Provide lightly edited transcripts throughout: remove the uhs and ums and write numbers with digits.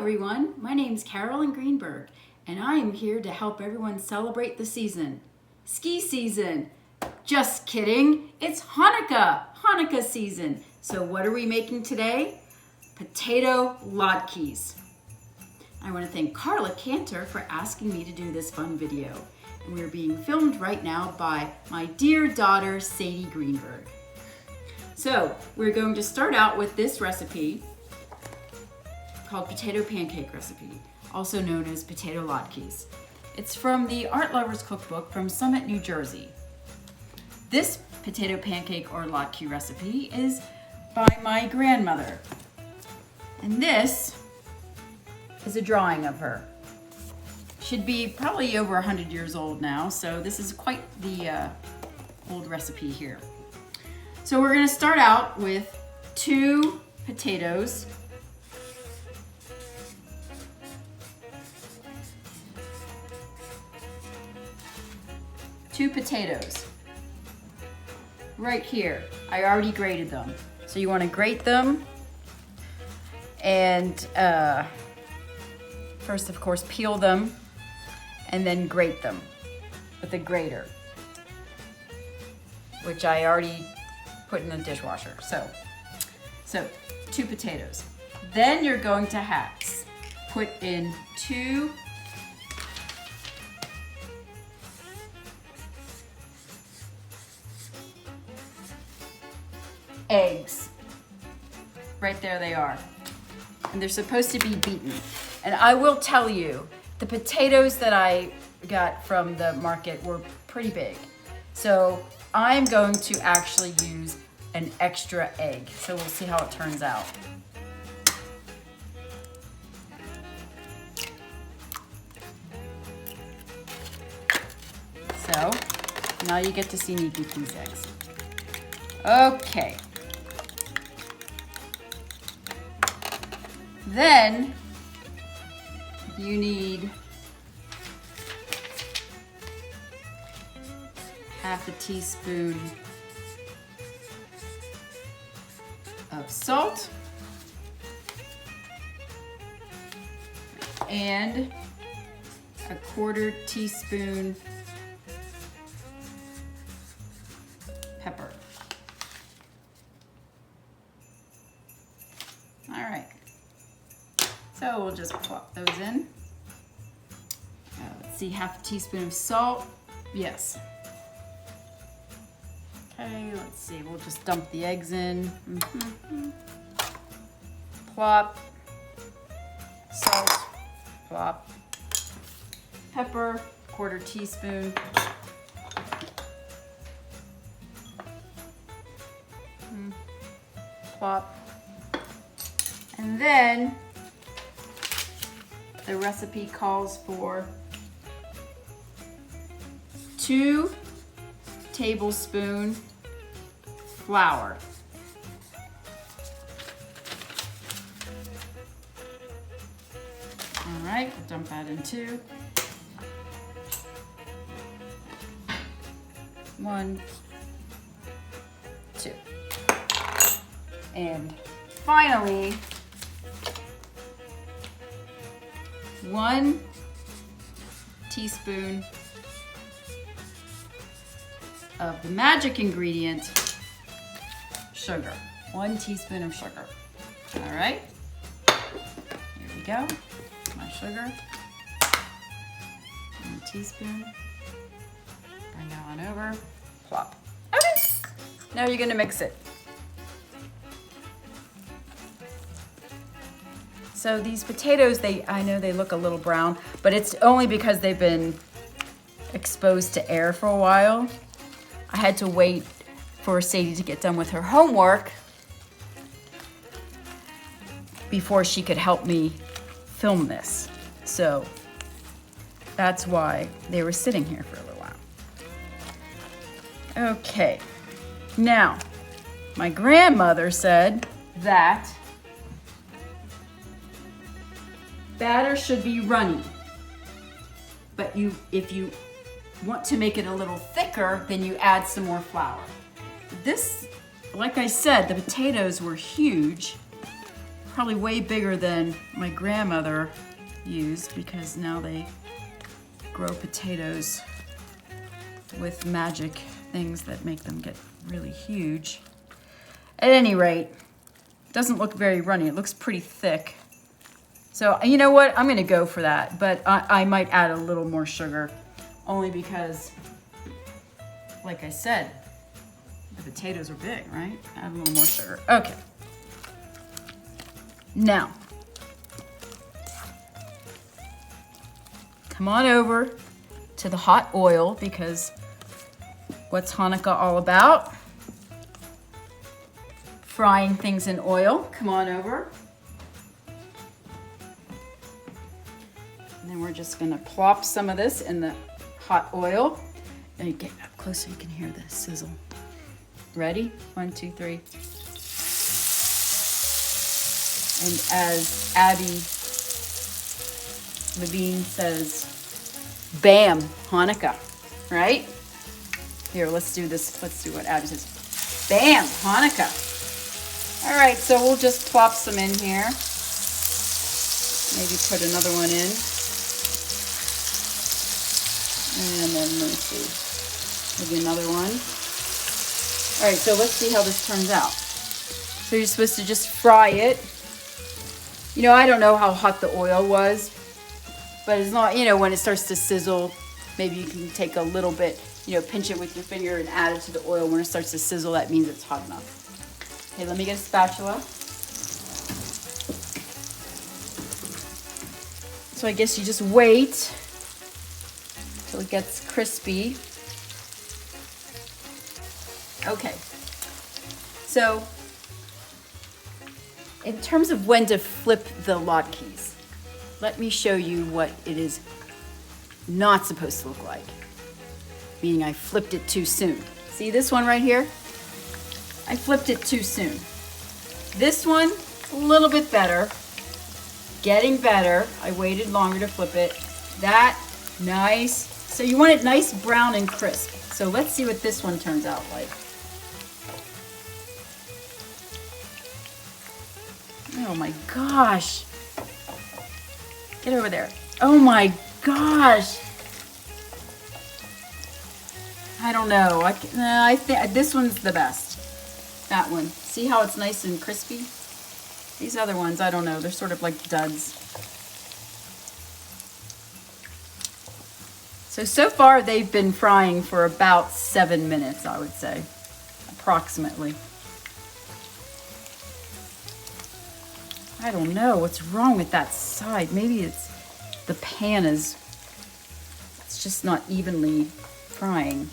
everyone, my name's Carolyn Greenberg, and I am here to help everyone celebrate the season. Ski season! Just kidding, it's Hanukkah season. So what are we making today? Potato latkes. I want to thank Carla Cantor for asking me to do this fun video. And we're being filmed right now by my dear daughter, Sadie Greenberg. So we're going to start out with this recipe called potato pancake recipe, also known as potato latkes. It's from the Art Lovers Cookbook from Summit, New Jersey. This potato pancake or latke recipe is by my grandmother. And this is a drawing of her. Should be probably over 100 years old now, so this is quite the old recipe here. So we're gonna start out with 2 potatoes, right here. I already grated them. So you want to grate them and first of course peel them and then grate them with a grater, which I already put in the dishwasher. So 2 potatoes. Then you're going to put in 2 eggs. Right there they are. And they're supposed to be beaten. And I will tell you, the potatoes that I got from the market were pretty big. So I'm going to actually use an extra egg. So we'll see how it turns out. So now you get to see me beat these eggs. Okay. Then you need half a teaspoon of salt and a 1/4 teaspoon pepper. All right. So we'll just plop those in. Let's see, half a teaspoon of salt. Yes. Okay, let's see, we'll just dump the eggs in. Plop. Salt. Plop. Pepper, 1/4 teaspoon. Plop. And then the recipe calls for 2 tablespoons flour. All right, we'll dump that in too. 1, 2. And finally, 1 teaspoon of the magic ingredient, sugar. 1 teaspoon of sugar. All right, here we go. My sugar. 1 teaspoon. Bring that on over. Plop. Okay. Now you're gonna mix it. So these potatoes, I know they look a little brown, but it's only because they've been exposed to air for a while. I had to wait for Sadie to get done with her homework before she could help me film this. So that's why they were sitting here for a little while. Okay, now my grandmother said that batter should be runny, but if you want to make it a little thicker, then you add some more flour. This, like I said, the potatoes were huge. Probably way bigger than my grandmother used because now they grow potatoes with magic things that make them get really huge. At any rate, it doesn't look very runny. It looks pretty thick. So you know what? I'm gonna go for that, but I might add a little more sugar only because, like I said, the potatoes are big, right? Add a little more sugar. Okay. Now, come on over to the hot oil because what's Hanukkah all about? Frying things in oil. Come on over. And then we're just gonna plop some of this in the hot oil. And you get up close so you can hear the sizzle. Ready? 1, 2, 3. And as Abby Levine says, bam, Hanukkah, right? Here, let's do this. Let's do what Abby says. Bam, Hanukkah. All right, so we'll just plop some in here. Maybe put another one in. And then let me see, maybe another one. All right, so let's see how this turns out. So you're supposed to just fry it. You know, I don't know how hot the oil was, but it's not, you know, when it starts to sizzle, maybe you can take a little bit, you know, pinch it with your finger and add it to the oil. When it starts to sizzle, that means it's hot enough. Okay, let me get a spatula. So I guess you just wait till it gets crispy. Okay, so in terms of when to flip the latkes, let me show you what it is not supposed to look like. Meaning I flipped it too soon. See this one right here? I flipped it too soon. This one, a little bit better. Getting better. I waited longer to flip it. That, nice. So you want it nice, brown, and crisp. So let's see what this one turns out like. Oh my gosh. Get over there. Oh my gosh. I don't know. I think this one's the best. That one. See how it's nice and crispy? These other ones, I don't know. They're sort of like duds. So far they've been frying for about 7 minutes, I would say. Approximately. I don't know what's wrong with that side. Maybe it's the pan it's just not evenly frying.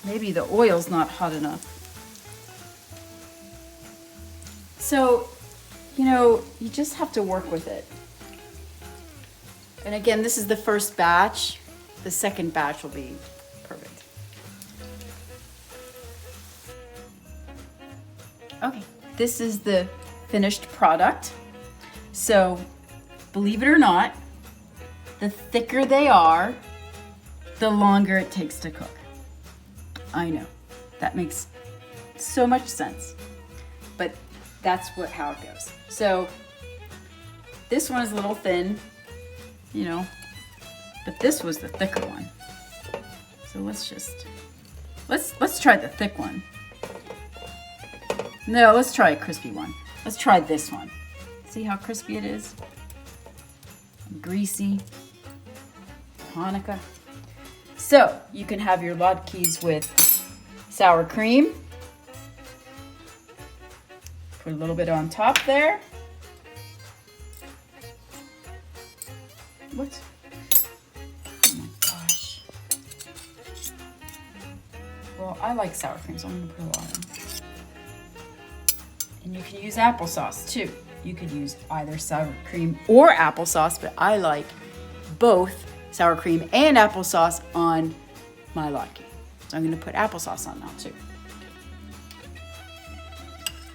Maybe the oil's not hot enough. So, you know, you just have to work with it. And again, this is the first batch. The second batch will be perfect. Okay, this is the finished product. So, believe it or not, the thicker they are, the longer it takes to cook. I know, that makes so much sense, but that's how it goes. So this one is a little thin, you know, but this was the thicker one. So let's try the thick one. No, let's try a crispy one. Let's try this one. See how crispy it is? Greasy. Hanukkah. So you can have your latkes with sour cream. Put a little bit on top there. What? Oh my gosh. Well, I like sour cream, so I'm gonna put a lot in. And you can use applesauce too. You could use either sour cream or applesauce, but I like both sour cream and applesauce on my latke. So I'm gonna put applesauce on now too.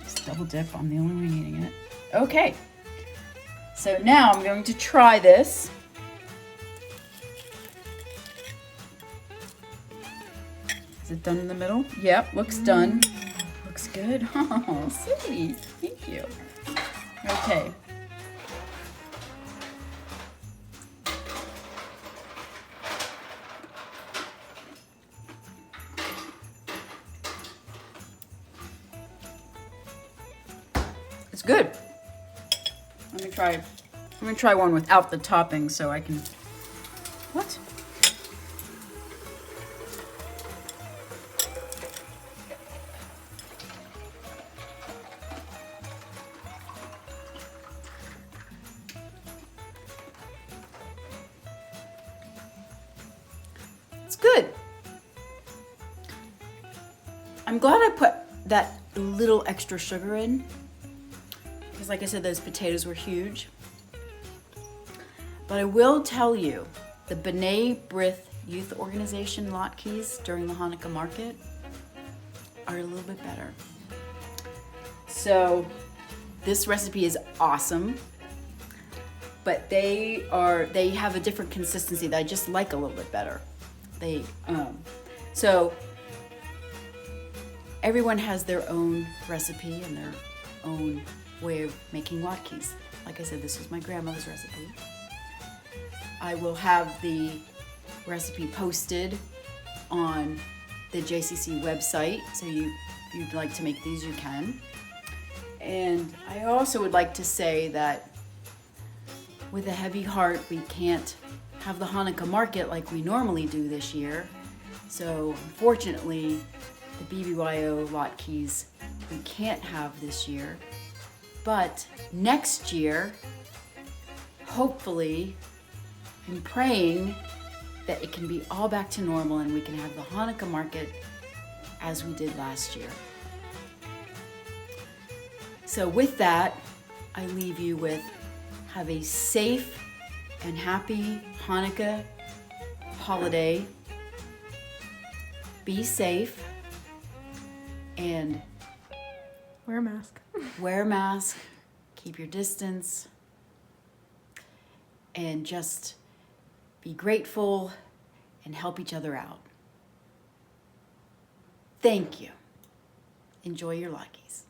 Just double dip, I'm the only one eating it. Okay, so now I'm going to try this. it done in the middle? Yep, looks done. Looks good. Oh, sweet. Thank you. Okay. It's good. Let me try one without the topping so I can. What? It's good. I'm glad I put that little extra sugar in, because like I said, those potatoes were huge. But I will tell you, the B'nai B'rith Youth Organization latkes during the Hanukkah market are a little bit better. So this recipe is awesome, but they have a different consistency that I just like a little bit better. So everyone has their own recipe and their own way of making latkes. Like I said, this was my grandmother's recipe. I will have the recipe posted on the JCC website, so if you'd like to make these, you can. And I also would like to say that with a heavy heart, we can't have the Hanukkah market like we normally do this year. So unfortunately, the BBYO latkes we can't have this year. But next year, hopefully, I'm praying that it can be all back to normal and we can have the Hanukkah market as we did last year. So with that, I leave you with, have a safe and happy Hanukkah holiday. Be safe and wear a mask. Wear a mask, keep your distance, and just be grateful and help each other out. Thank you. Enjoy your latkes.